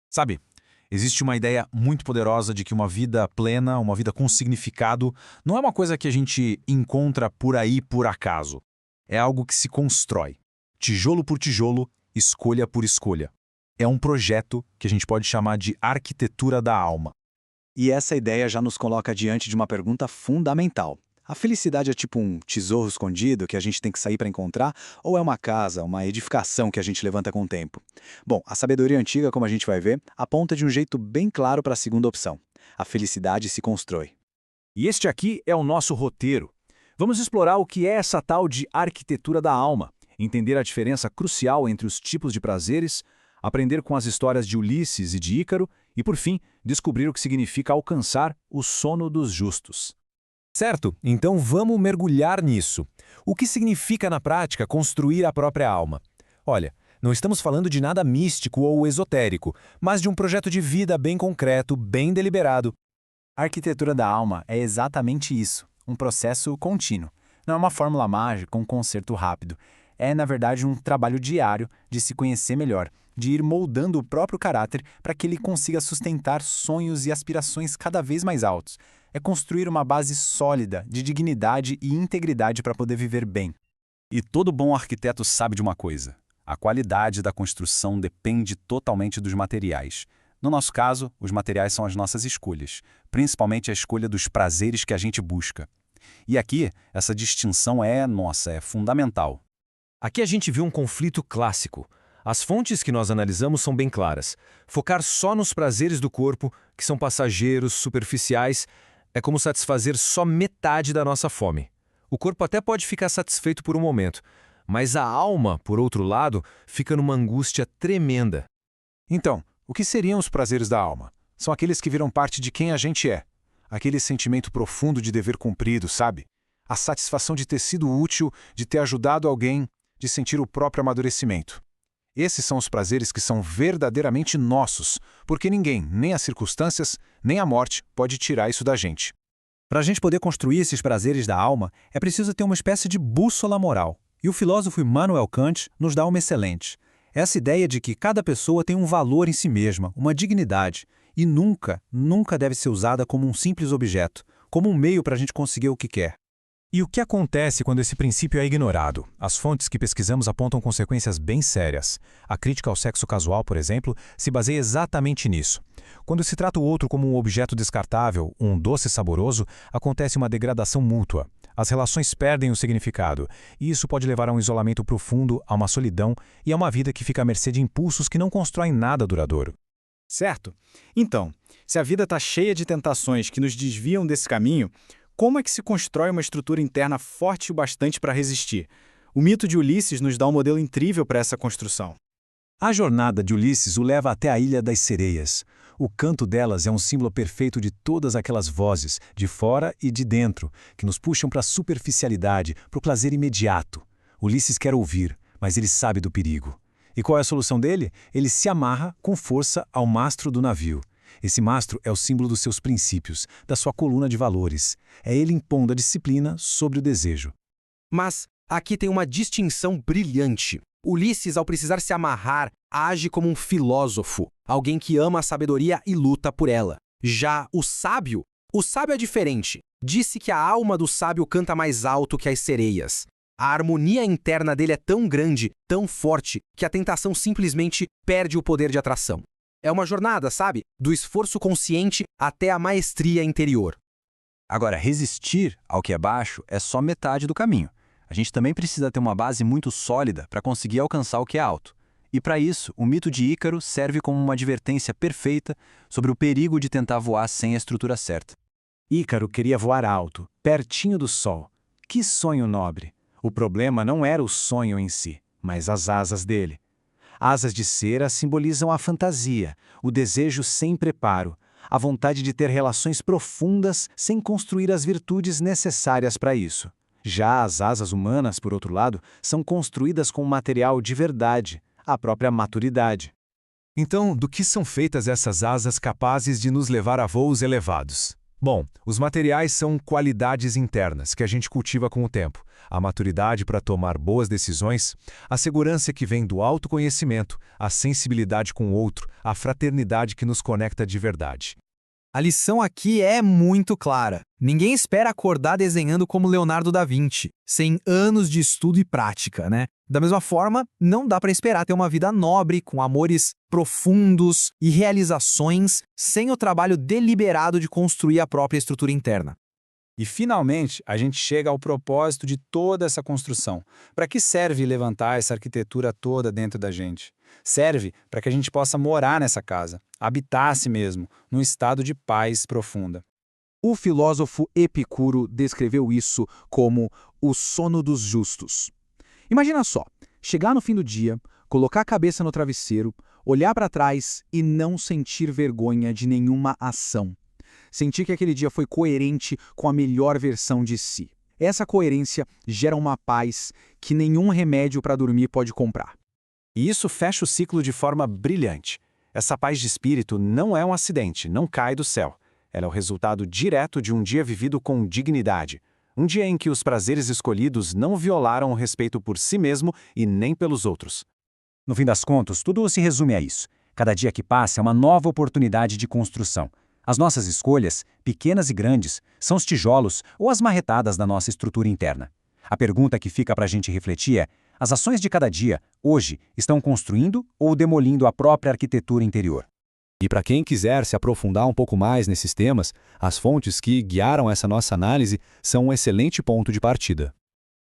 Sabe, existe uma ideia muito poderosa de que uma vida plena, uma vida com significado, não é uma coisa que a gente encontra por aí por acaso. É algo que se constrói, tijolo por tijolo, escolha por escolha. É um projeto que a gente pode chamar de arquitetura da alma. E essa ideia já nos coloca diante de uma pergunta fundamental. A felicidade é tipo um tesouro escondido que a gente tem que sair para encontrar, ou é uma casa, uma edificação que a gente levanta com o tempo? Bom, a sabedoria antiga, como a gente vai ver, aponta de um jeito bem claro para a segunda opção. A felicidade se constrói. E este aqui é o nosso roteiro. Vamos explorar o que é essa tal de arquitetura da alma, entender a diferença crucial entre os tipos de prazeres, aprender com as histórias de Ulisses e de Ícaro e, por fim, descobrir o que significa alcançar o sono dos justos. Certo, então vamos mergulhar nisso. O que significa na prática construir a própria alma? Olha, não estamos falando de nada místico ou esotérico, mas de um projeto de vida bem concreto, bem deliberado. A arquitetura da alma é exatamente isso, um processo contínuo. Não é uma fórmula mágica, um concerto rápido. É, na verdade, um trabalho diário de se conhecer melhor, de ir moldando o próprio caráter para que ele consiga sustentar sonhos e aspirações cada vez mais altos. É construir uma base sólida de dignidade e integridade para poder viver bem. E todo bom arquiteto sabe de uma coisa: a qualidade da construção depende totalmente dos materiais. No nosso caso, os materiais são as nossas escolhas, principalmente a escolha dos prazeres que a gente busca. E aqui, essa distinção é fundamental. Aqui a gente viu um conflito clássico. As fontes que nós analisamos são bem claras. Focar só nos prazeres do corpo, que são passageiros, superficiais, é como satisfazer só metade da nossa fome. O corpo até pode ficar satisfeito por um momento, mas a alma, por outro lado, fica numa angústia tremenda. Então, o que seriam os prazeres da alma? São aqueles que viram parte de quem a gente é. Aquele sentimento profundo de dever cumprido, sabe? A satisfação de ter sido útil, de ter ajudado alguém, de sentir o próprio amadurecimento. Esses são os prazeres que são verdadeiramente nossos, porque ninguém, nem as circunstâncias, nem a morte, pode tirar isso da gente. Para a gente poder construir esses prazeres da alma, é preciso ter uma espécie de bússola moral. E o filósofo Immanuel Kant nos dá uma excelente. Essa ideia de que cada pessoa tem um valor em si mesma, uma dignidade, e nunca, nunca deve ser usada como um simples objeto, como um meio para a gente conseguir o que quer. E o que acontece quando esse princípio é ignorado? As fontes que pesquisamos apontam consequências bem sérias. A crítica ao sexo casual, por exemplo, se baseia exatamente nisso. Quando se trata o outro como um objeto descartável, um doce saboroso, acontece uma degradação mútua. As relações perdem o significado, e isso pode levar a um isolamento profundo, a uma solidão e a uma vida que fica à mercê de impulsos que não constroem nada duradouro. Certo? Então, se a vida está cheia de tentações que nos desviam desse caminho, como é que se constrói uma estrutura interna forte o bastante para resistir? O mito de Ulisses nos dá um modelo incrível para essa construção. A jornada de Ulisses o leva até a Ilha das Sereias. O canto delas é um símbolo perfeito de todas aquelas vozes, de fora e de dentro, que nos puxam para a superficialidade, para o prazer imediato. Ulisses quer ouvir, mas ele sabe do perigo. E qual é a solução dele? Ele se amarra com força ao mastro do navio. Esse mastro é o símbolo dos seus princípios, da sua coluna de valores. É ele impondo a disciplina sobre o desejo. Mas aqui tem uma distinção brilhante. Ulisses, ao precisar se amarrar, age como um filósofo, alguém que ama a sabedoria e luta por ela. Já o sábio é diferente. Disse que a alma do sábio canta mais alto que as sereias. A harmonia interna dele é tão grande, tão forte, que a tentação simplesmente perde o poder de atração. É uma jornada, sabe? Do esforço consciente até a maestria interior. Agora, resistir ao que é baixo é só metade do caminho. A gente também precisa ter uma base muito sólida para conseguir alcançar o que é alto. E para isso, o mito de Ícaro serve como uma advertência perfeita sobre o perigo de tentar voar sem a estrutura certa. Ícaro queria voar alto, pertinho do sol. Que sonho nobre! O problema não era o sonho em si, mas as asas dele. Asas de cera simbolizam a fantasia, o desejo sem preparo, a vontade de ter relações profundas sem construir as virtudes necessárias para isso. Já as asas humanas, por outro lado, são construídas com material de verdade, a própria maturidade. Então, do que são feitas essas asas capazes de nos levar a voos elevados? Bom, os materiais são qualidades internas que a gente cultiva com o tempo. A maturidade para tomar boas decisões, a segurança que vem do autoconhecimento, a sensibilidade com o outro, a fraternidade que nos conecta de verdade. A lição aqui é muito clara. Ninguém espera acordar desenhando como Leonardo da Vinci, sem anos de estudo e prática, né? Da mesma forma, não dá para esperar ter uma vida nobre, com amores profundos e realizações, sem o trabalho deliberado de construir a própria estrutura interna. E, finalmente, a gente chega ao propósito de toda essa construção. Para que serve levantar essa arquitetura toda dentro da gente? Serve para que a gente possa morar nessa casa, habitar-se mesmo, num estado de paz profunda. O filósofo Epicuro descreveu isso como o sono dos justos. Imagina só, chegar no fim do dia, colocar a cabeça no travesseiro, olhar para trás e não sentir vergonha de nenhuma ação. Sentir que aquele dia foi coerente com a melhor versão de si. Essa coerência gera uma paz que nenhum remédio para dormir pode comprar. E isso fecha o ciclo de forma brilhante. Essa paz de espírito não é um acidente, não cai do céu. Ela é o resultado direto de um dia vivido com dignidade. Um dia em que os prazeres escolhidos não violaram o respeito por si mesmo e nem pelos outros. No fim das contas, tudo se resume a isso. Cada dia que passa é uma nova oportunidade de construção. As nossas escolhas, pequenas e grandes, são os tijolos ou as marretadas da nossa estrutura interna. A pergunta que fica para a gente refletir é: as ações de cada dia, hoje, estão construindo ou demolindo a própria arquitetura interior? E para quem quiser se aprofundar um pouco mais nesses temas, as fontes que guiaram essa nossa análise são um excelente ponto de partida.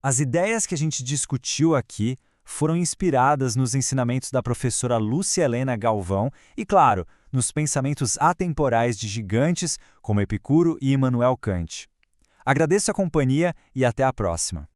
As ideias que a gente discutiu aqui foram inspiradas nos ensinamentos da professora Lúcia Helena Galvão e, claro, nos pensamentos atemporais de gigantes como Epicuro e Immanuel Kant. Agradeço a companhia e até a próxima.